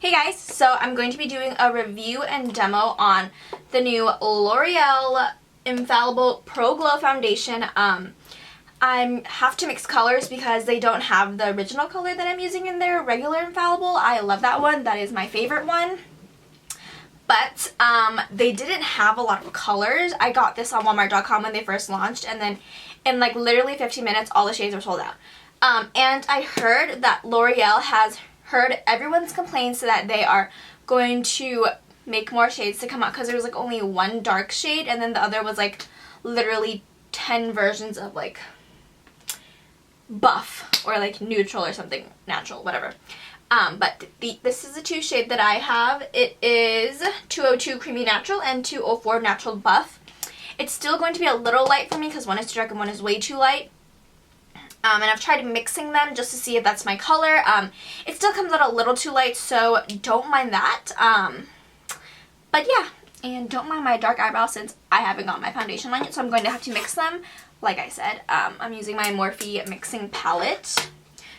Hey guys, so I'm going to be doing a review and demo on the new L'Oreal Infallible Pro Glow Foundation. I have to mix colors because they don't have the original color that I'm using in their regular Infallible. I love that one. That is my favorite one. But they didn't have a lot of colors. I got this on Walmart.com when they first launched, and then in like literally 15 minutes all the shades were sold out. And I heard that L'Oreal has heard everyone's complaints that they are going to make more shades to come out, because there was like only one dark shade and then the other was like literally 10 versions of like buff or like neutral or something, natural, whatever. But this is the two shade that I have. It is 202 Creamy Natural and 204 Natural Buff. It's still going to be a little light for me because one is too dark and one is way too light. And I've tried mixing them just to see if that's my color. It still comes out a little too light, so don't mind that. But yeah, and don't mind my dark eyebrows since I haven't got my foundation on yet, so I'm going to have to mix them. Like I said, I'm using my Morphe mixing palette.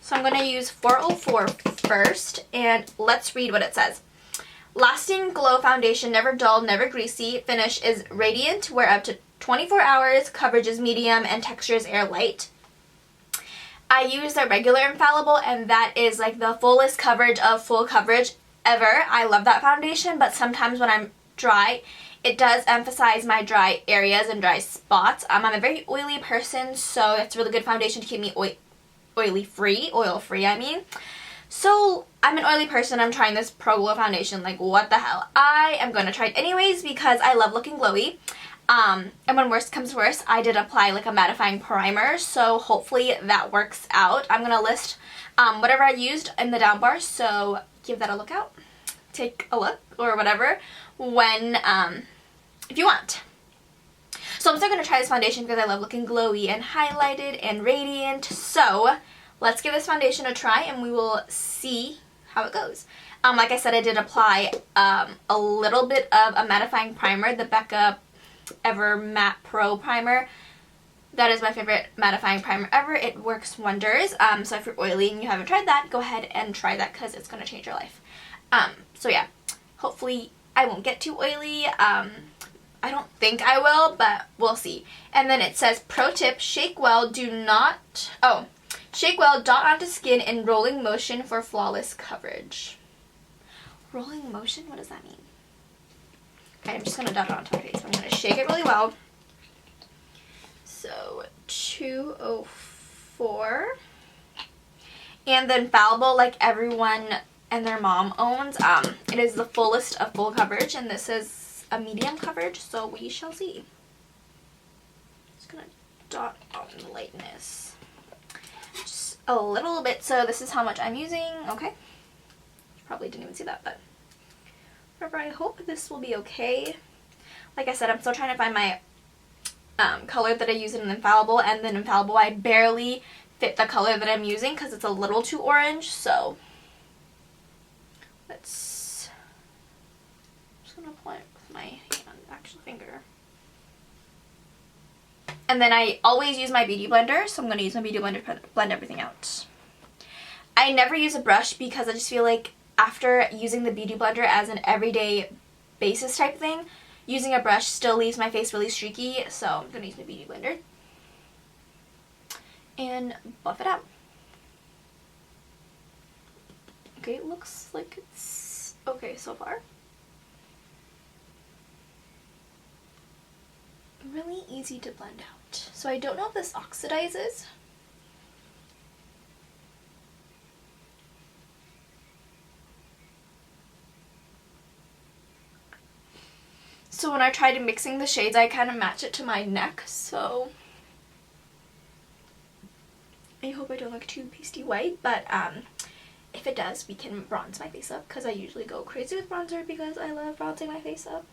So I'm going to use 404 first, and let's read what it says. Lasting Glow Foundation, never dull, never greasy. Finish is radiant, wear up to 24 hours. Coverage is medium, and texture is air light. I use the regular Infallible, and that is like the fullest coverage of full coverage ever. I love that foundation, but sometimes when I'm dry, it does emphasize my dry areas and dry spots. I'm a very oily person, so it's a really good foundation to keep me oil free, I mean. So I'm an oily person, I'm trying this Pro Glow foundation, like what the hell. I am going to try it anyways because I love looking glowy. And when worst comes worst, I did apply like a mattifying primer, so hopefully that works out. I'm going to list whatever I used in the down bar, so give that a look out. Take a look or whatever when, if you want. So I'm still going to try this foundation because I love looking glowy and highlighted and radiant. So let's give this foundation a try and we will see how it goes. Like I said, I did apply a little bit of a mattifying primer, the Becca Ever Matte Pro Primer. That is my favorite mattifying primer ever. It works wonders. So if you're oily and you haven't tried that, go ahead and try that because it's going to change your life. So yeah, hopefully I won't get too oily. I don't think I will, but we'll see. And then it says, pro tip, shake well, shake well, dot onto skin in rolling motion for flawless coverage. Rolling motion? What does that mean? Okay, I'm just going to dot it onto my face. I'm going to shake it really well. So, 204. And the Infallible, like everyone and their mom owns, it is the fullest of full coverage, and this is a medium coverage, so we shall see. Just going to dot on the lightness. Just a little bit, so this is how much I'm using. Okay. Probably didn't even see that, but whatever, I hope this will be okay. Like I said, I'm still trying to find my color that I use in an Infallible, and then Infallible I barely fit the color that I'm using because it's a little too orange, so I'm just going to apply it with my actual finger. And then I always use my beauty blender, so I'm going to use my beauty blender to blend everything out. I never use a brush because I just feel like after using the beauty blender as an everyday basis type thing, using a brush still leaves my face really streaky, so I'm going to use my beauty blender and buff it out. Okay, it looks like it's okay so far. Really easy to blend out. So I don't know if this oxidizes. So when I tried mixing the shades, I kind of match it to my neck, so I hope I don't look too pasty white, but if it does, we can bronze my face up, because I usually go crazy with bronzer because I love bronzing my face up.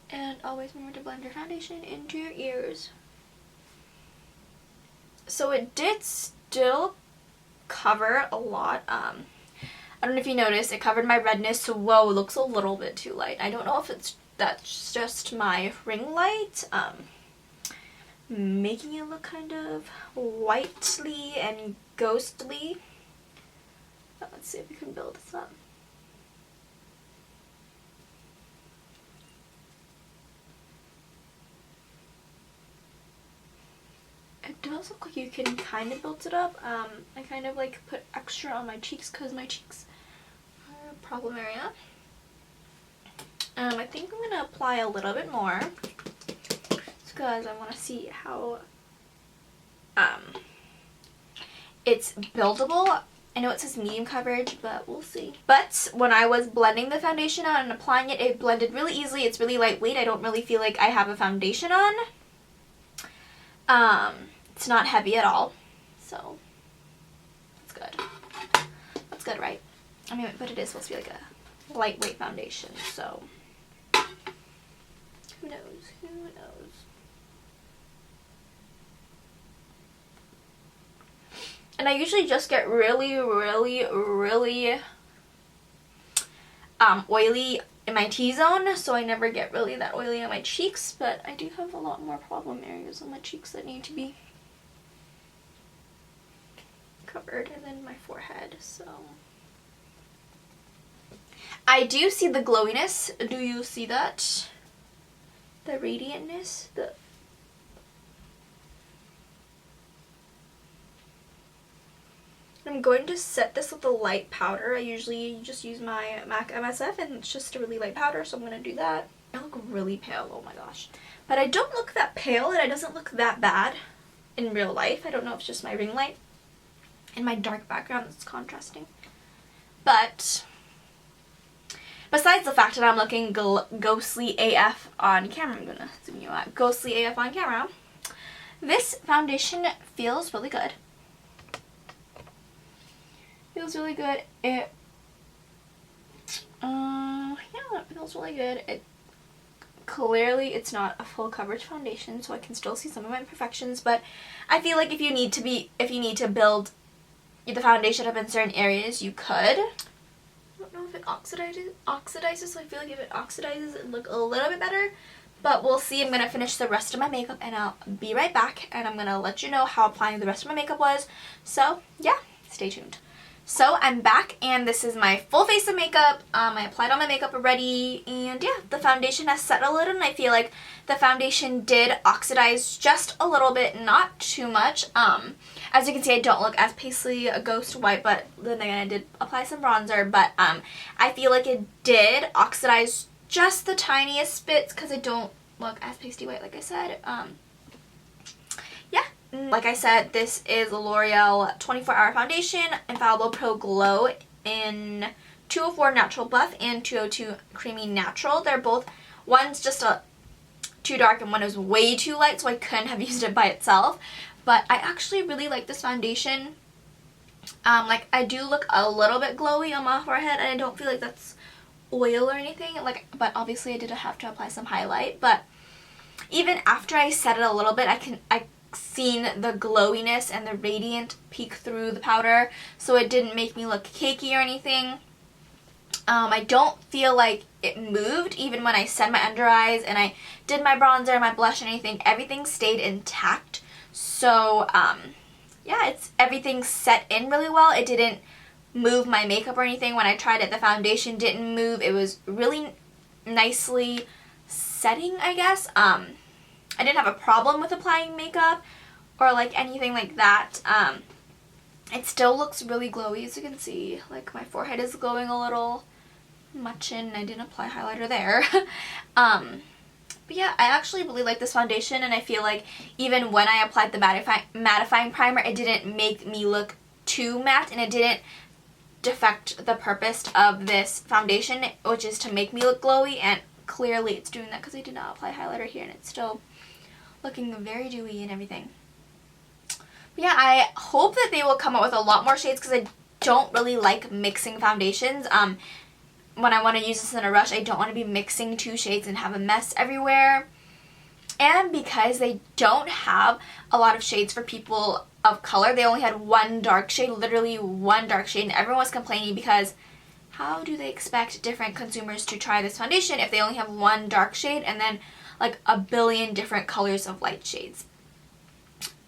And always remember to blend your foundation into your ears. So it did still cover a lot. I don't know if you noticed, it covered my redness, so whoa, it looks a little bit too light. I don't know if that's just my ring light. making it look kind of whitely and ghostly. But let's see if we can build this up. It does look like you can kind of build it up. I kind of like put extra on my cheeks because my cheeks are a problem area. I think I'm going to apply a little bit more because I want to see how it's buildable. I know it says medium coverage, but we'll see. But when I was blending the foundation out and applying it, it blended really easily. It's really lightweight. I don't really feel like I have a foundation on. It's not heavy at all, so that's good. That's good, right? I mean, but it is supposed to be like a lightweight foundation, so who knows? Who knows? And I usually just get really oily in my T-zone, so I never get really that oily on my cheeks, but I do have a lot more problem areas on my cheeks that need to be covered, and then my forehead, so. I do see the glowiness. Do you see that? The radiantness? I'm going to set this with a light powder. I usually just use my MAC MSF, and it's just a really light powder, so I'm going to do that. I look really pale, oh my gosh. But I don't look that pale, and it doesn't look that bad in real life. I don't know if it's just my ring light and my dark background that's contrasting. But besides the fact that I'm looking ghostly AF on camera, I'm going to zoom you out, ghostly AF on camera, this foundation feels really good. Feels really good. It yeah, it feels really good. It clearly, it's not a full coverage foundation, so I can still see some of my imperfections, but I feel like if you need to build the foundation up in certain areas, you could. I don't know if it oxidizes, so I feel like if it oxidizes, it'd look a little bit better, but we'll see. I'm gonna finish the rest of my makeup, and I'll be right back, and I'm gonna let you know how applying the rest of my makeup was. So yeah, stay tuned. So I'm back, and this is my full face of makeup. I applied all my makeup already, and yeah, the foundation has settled, and I feel like the foundation did oxidize just a little bit, not too much. As you can see, I don't look as pasty a ghost white, but then again, I did apply some bronzer, but I feel like it did oxidize just the tiniest bits because I don't look as pasty white, like I said. Yeah. Like I said, this is L'Oreal 24-Hour Foundation, Infallible Pro Glow in 204 Natural Buff and 202 Creamy Natural. They're both, one's just too dark and one is way too light, so I couldn't have used it by itself. But I actually really like this foundation. Like, I do look a little bit glowy on my forehead, and I don't feel like that's oil or anything. Like, but obviously I did have to apply some highlight. But even after I set it a little bit, I seen the glowiness and the radiant peek through the powder, so it didn't make me look cakey or anything. I don't feel like it moved even when I set my under eyes and I did my bronzer, my blush, and anything. Everything stayed intact. So yeah, everything set in really well. It didn't move my makeup or anything. When I tried it, the foundation didn't move. It was really nicely setting, I guess. I didn't have a problem with applying makeup or like anything like that. It still looks really glowy, as you can see. Like, my forehead is glowing a little much, and I didn't apply highlighter there. But yeah, I actually really like this foundation, and I feel like even when I applied the mattifying primer, it didn't make me look too matte, and it didn't defect the purpose of this foundation, which is to make me look glowy, and clearly it's doing that because I did not apply highlighter here, and it's still looking very dewy and everything. But yeah, I hope that they will come out with a lot more shades because I don't really like mixing foundations. When I want to use this in a rush, I don't want to be mixing two shades and have a mess everywhere. And because they don't have a lot of shades for people of color, they only had one dark shade, literally one dark shade, and everyone was complaining because how do they expect different consumers to try this foundation if they only have one dark shade and then like a billion different colors of light shades?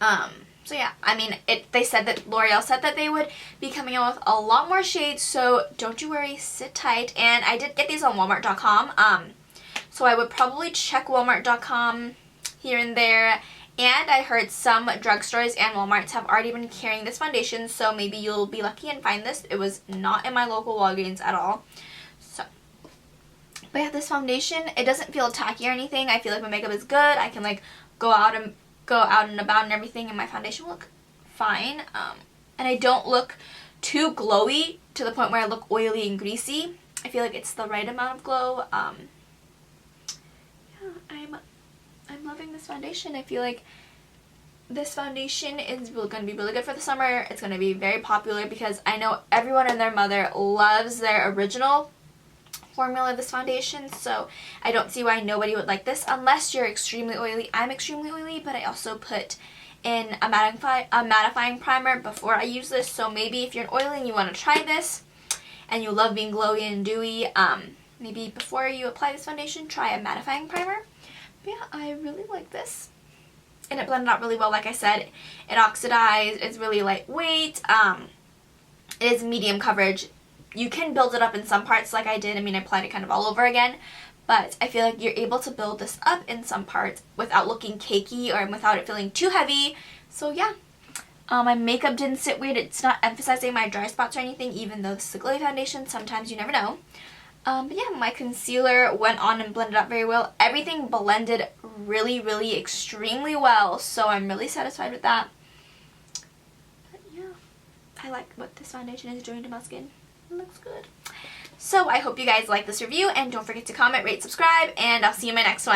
So yeah, I mean, they said that L'Oreal said that they would be coming out with a lot more shades, so don't you worry, sit tight. And I did get these on Walmart.com, so I would probably check Walmart.com here and there. And I heard some drugstores and Walmarts have already been carrying this foundation, so maybe you'll be lucky and find this. It was not in my local Walgreens at all. So, but yeah, this foundation, it doesn't feel tacky or anything. I feel like my makeup is good. I can like go out and about and everything, and my foundation will look fine. And I don't look too glowy to the point where I look oily and greasy. I feel like it's the right amount of glow. Yeah, I'm loving this foundation. I feel like this foundation is going to be really good for the summer. It's going to be very popular because I know everyone and their mother loves their original formula of this foundation, so I don't see why nobody would like this unless you're extremely oily. I'm extremely oily, but I also put in a mattifying primer before I use this, so maybe if you're oily and you want to try this and you love being glowy and dewy, maybe before you apply this foundation, try a mattifying primer. But yeah, I really like this. And it blended out really well. Like I said, it oxidized. It's really lightweight. It is medium coverage. You can build it up in some parts like I did. I mean, I applied it kind of all over again. But I feel like you're able to build this up in some parts without looking cakey or without it feeling too heavy. So yeah. My makeup didn't sit weird. It's not emphasizing my dry spots or anything, even though this is a glowy foundation. Sometimes you never know. But yeah, my concealer went on and blended out very well. Everything blended really, really extremely well, so I'm really satisfied with that. But yeah, I like what this foundation is doing to my skin. It looks good. So I hope you guys like this review, and don't forget to comment, rate, subscribe, and I'll see you in my next one.